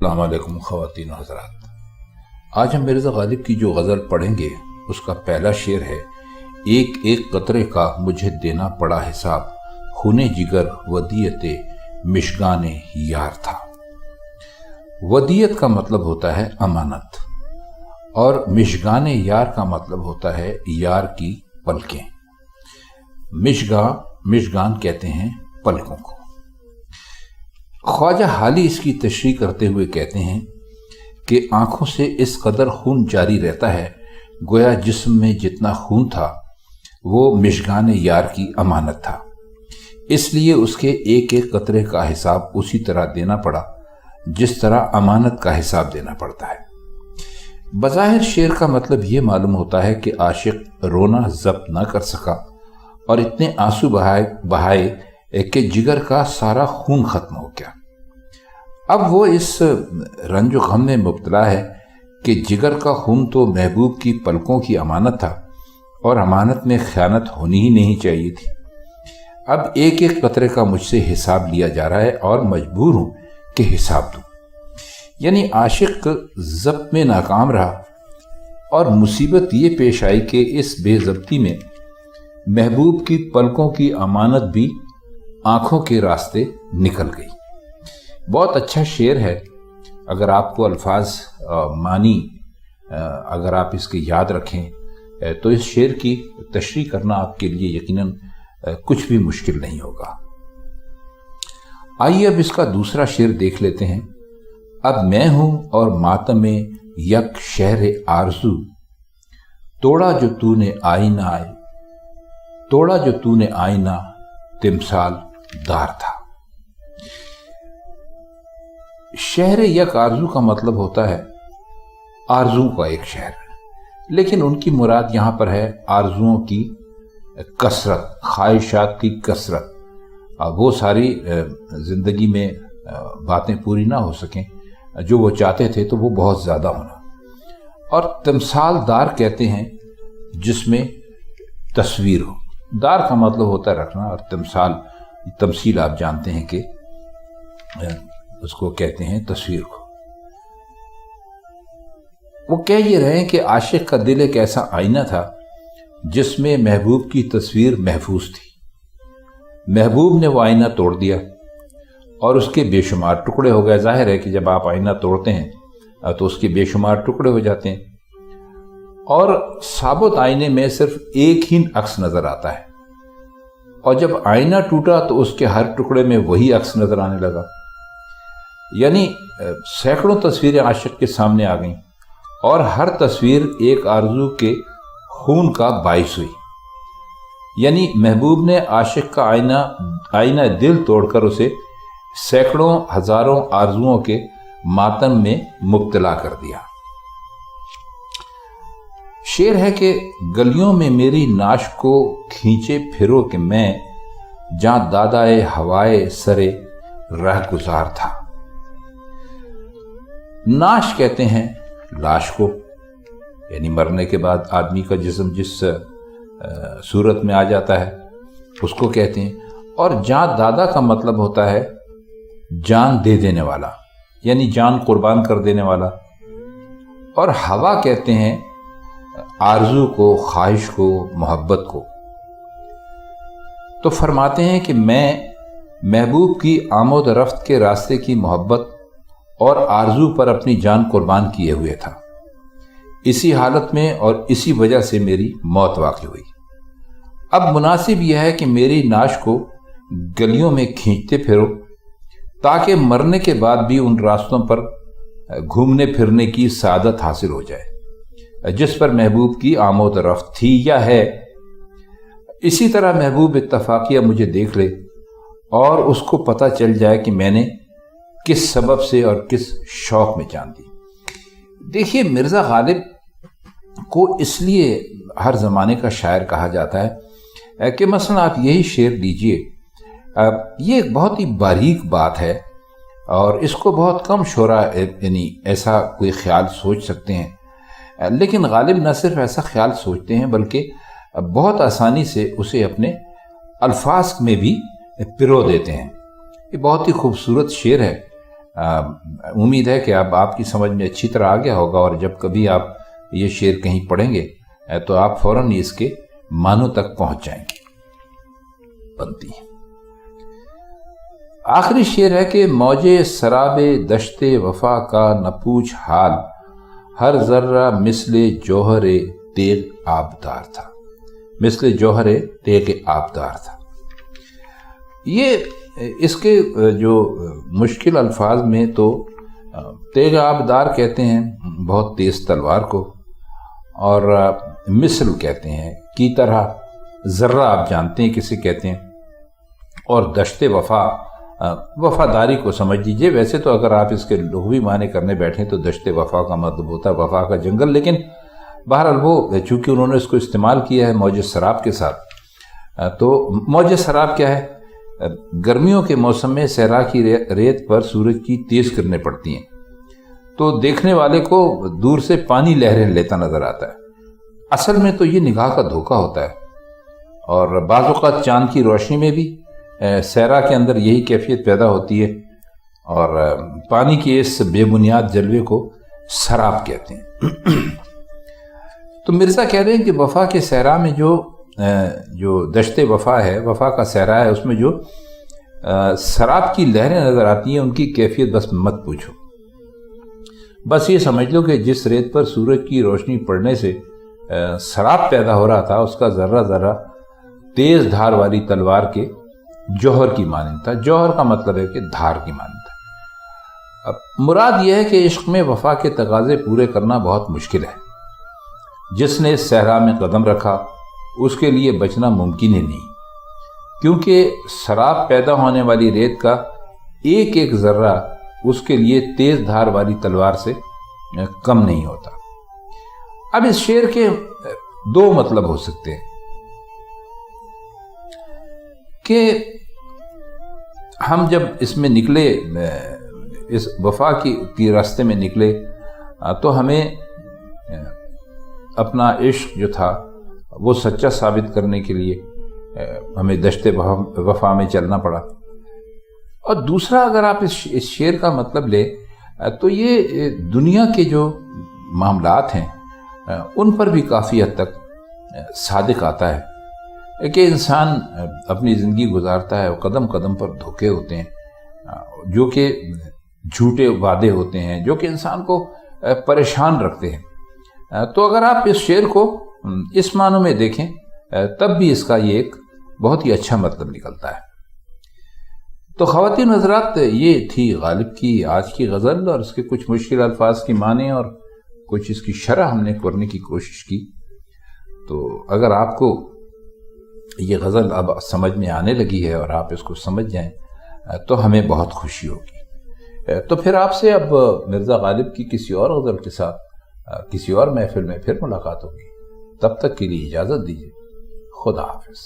अस्सलाम वालेकुम ख़वातीन व हज़रात। आज हम मिर्ज़ा गालिब की जो गज़ल पढ़ेंगे उसका पहला शेर है, एक एक कतरे का मुझे देना पड़ा हिसाब, खूने जिगर वदीयते मिशगाने यार था। वदीयत का मतलब होता है अमानत और मिशगाने यार का मतलब होता है यार की पलकें। मिशगान कहते हैं पलकों को। ख्वाजा हाली इसकी तशरीह करते हुए कहते हैं कि आंखों से इस कदर खून जारी रहता है गोया जिस्म में जितना खून था वो मिशगान यार की अमानत था, इसलिए उसके एक एक कतरे का हिसाब उसी तरह देना पड़ा जिस तरह अमानत का हिसाब देना पड़ता है। बज़ाहिर शेर का मतलब ये मालूम होता है कि आशिक रोना ज़ब्त न कर सका और इतने आंसू बहाए कि जिगर का सारा खून खत्म हो गया। अब वो इस रंजो गम में मुब्तला है कि जिगर का खून तो महबूब की पलकों की अमानत था और अमानत में ख़यानत होनी ही नहीं चाहिए थी। अब एक एक कतरे का मुझसे हिसाब लिया जा रहा है और मजबूर हूँ कि हिसाब दूँ। यानी आशिक ज़ब्त में नाकाम रहा और मुसीबत ये पेश आई कि इस बेज़ब्ती में महबूब की पलकों की अमानत भी आंखों के रास्ते निकल गई। बहुत अच्छा शेर है। अगर आपको अल्फाज मानी अगर आप इसके याद रखें तो इस शेर की तशरीह करना आपके लिए यकीनन कुछ भी मुश्किल नहीं होगा। आइए अब इसका दूसरा शेर देख लेते हैं। अब मैं हूं और मातम में यक शहर आरज़ू, तोड़ा जो तूने आईना आए, तोड़ा जो तूने आईना तिमसाल दार था। शहर यक आरज़ू का मतलब होता है आरज़ू का एक शहर, लेकिन उनकी मुराद यहां पर है आरज़ुओं की कसरत, ख्वाहिशात की कसरत। वो सारी जिंदगी में बातें पूरी ना हो सकें जो वो चाहते थे तो वो बहुत ज़्यादा होना। और तिमसाल दार कहते हैं जिसमें तस्वीर हो। दार का मतलब होता है रखना और तमसील आप जानते हैं कि उसको कहते हैं तस्वीर को। वो कह ये रहे हैं कि आशिक का दिल एक ऐसा आईना था जिसमें महबूब की तस्वीर महफूज थी। महबूब ने वो आईना तोड़ दिया और उसके बेशुमार टुकड़े हो गए। जाहिर है कि जब आप आईना तोड़ते हैं तो उसके बेशुमार टुकड़े हो जाते हैं और साबुत आईने में सिर्फ एक ही अक्स नजर आता है, और जब आईना टूटा तो उसके हर टुकड़े में वही अक्स नजर आने लगा। यानी सैकड़ों तस्वीरें आशिक के सामने आ गईं और हर तस्वीर एक आरज़ू के खून का बाइस हुई। यानी महबूब ने आशिक का आईना दिल तोड़कर उसे सैकड़ों हजारों आरज़ुओं के मातम में मुब्तला कर दिया। शेर है कि गलियों में मेरी नाश को खींचे फिरो कि मैं जहां दादाए हवाए सरे रह गुजार था। नाश कहते हैं लाश को, यानी मरने के बाद आदमी का जिस्म जिस सूरत में आ जाता है उसको कहते हैं। और जहां दादा का मतलब होता है जान दे देने वाला, यानी जान कुर्बान कर देने वाला। और हवा कहते हैं आरज़ू को, ख्वाहिश को, मोहब्बत को। तो फरमाते हैं कि मैं महबूब की आमद रफ्त के रास्ते की मोहब्बत और आरज़ू पर अपनी जान कुर्बान किए हुए था। इसी हालत में और इसी वजह से मेरी मौत वाक़ई हुई। अब मुनासिब यह है कि मेरी नाश को गलियों में खींचते फिरो ताकि मरने के बाद भी उन रास्तों पर घूमने फिरने की सादत हासिल हो जाए जिस पर महबूब की आमद रफ्त थी या है। इसी तरह महबूब इत्तफाकिया मुझे देख ले और उसको पता चल जाए कि मैंने किस सबब से और किस शौक में जान दी। देखिए, मिर्ज़ा गालिब को इसलिए हर ज़माने का शायर कहा जाता है कि मसलन आप यही शेर लीजिए, ये एक बहुत ही बारीक बात है और इसको बहुत कम शोरा यानी ऐसा कोई ख्याल सोच सकते हैं, लेकिन गालिब न सिर्फ ऐसा ख्याल सोचते हैं बल्कि बहुत आसानी से उसे अपने अल्फाज में भी पिरो देते हैं। ये बहुत ही खूबसूरत शेर है امید ہے کہ اب آپ کی سمجھ میں اچھی طرح آ گیا ہوگا، اور جب کبھی آپ یہ شعر کہیں پڑھیں گے تو آپ فوراً اس کے معنوں تک پہنچ جائیں گے۔ بنتی ہے آخری شعر ہے کہ موجے سراب دشت وفا کا نہ پوچھ حال، ہر ذرہ مثل جوہر تیغ آبدار تھا، مثل جوہر تیغ آبدار تھا۔ یہ اس کے جو مشکل الفاظ میں تو تیغ آبدار کہتے ہیں بہت تیز تلوار کو، اور مثل کہتے ہیں کی طرح، ذرہ آپ جانتے ہیں کسے کہتے ہیں، اور دشت وفا وفاداری کو سمجھ لیجئے۔ ویسے تو اگر آپ اس کے لغوی معنی کرنے بیٹھیں تو دشت وفا کا مطلب ہوتا ہے وفا کا جنگل، لیکن بہرحال وہ چونکہ انہوں نے اس کو استعمال کیا ہے موج سراب کے ساتھ، تو موج سراب کیا ہے؟ گرمیوں کے موسم میں صحرا کی ریت پر سورج کی تیز کرنیں پڑتی ہیں تو دیکھنے والے کو دور سے پانی لہریں لیتا نظر آتا ہے۔ اصل میں تو یہ نگاہ کا دھوکہ ہوتا ہے، اور بعض اوقات چاند کی روشنی میں بھی صحرا کے اندر یہی کیفیت پیدا ہوتی ہے، اور پانی کے اس بے بنیاد جلوے کو سراب کہتے ہیں۔ تو مرزا کہہ رہے ہیں کہ وفا کے صحرا میں جو دشت وفا ہے، وفا کا صحرا ہے، اس میں جو سراب کی لہریں نظر آتی ہیں ان کی کیفیت بس مت پوچھو۔ بس یہ سمجھ لو کہ جس ریت پر سورج کی روشنی پڑنے سے سراب پیدا ہو رہا تھا، اس کا ذرہ ذرہ تیز دھار والی تلوار کے جوہر کی مانند تھا۔ جوہر کا مطلب ہے کہ دھار کی مانند تھا۔ اب مراد یہ ہے کہ عشق میں وفا کے تقاضے پورے کرنا بہت مشکل ہے۔ جس نے اس صحرا میں قدم رکھا اس کے لیے بچنا ممکن ہی نہیں، کیونکہ سراب پیدا ہونے والی ریت کا ایک ایک ذرہ اس کے لیے تیز دھار والی تلوار سے کم نہیں ہوتا۔ اب اس شعر کے دو مطلب ہو سکتے ہیں کہ ہم جب اس میں نکلے، اس وفا کی راستے میں نکلے، تو ہمیں اپنا عشق جو تھا وہ سچا ثابت کرنے کے لیے ہمیں دشت وفا میں چلنا پڑا۔ اور دوسرا اگر آپ اس شعر کا مطلب لیں تو یہ دنیا کے جو معاملات ہیں ان پر بھی کافی حد تک صادق آتا ہے کہ انسان اپنی زندگی گزارتا ہے، قدم قدم پر دھوکے ہوتے ہیں جو کہ جھوٹے وعدے ہوتے ہیں، جو کہ انسان کو پریشان رکھتے ہیں۔ تو اگر آپ اس شعر کو اس معنوں میں دیکھیں تب بھی اس کا یہ ایک بہت ہی اچھا مطلب نکلتا ہے۔ تو خواتین حضرات، یہ تھی غالب کی آج کی غزل، اور اس کے کچھ مشکل الفاظ کی معنی اور کچھ اس کی شرح ہم نے کرنے کی کوشش کی۔ تو اگر آپ کو یہ غزل اب سمجھ میں آنے لگی ہے اور آپ اس کو سمجھ جائیں تو ہمیں بہت خوشی ہوگی۔ تو پھر آپ سے اب مرزا غالب کی کسی اور غزل کے ساتھ کسی اور محفل میں پھر ملاقات ہوگی۔ تب تک کے لیے اجازت دیجیے۔ خدا حافظ۔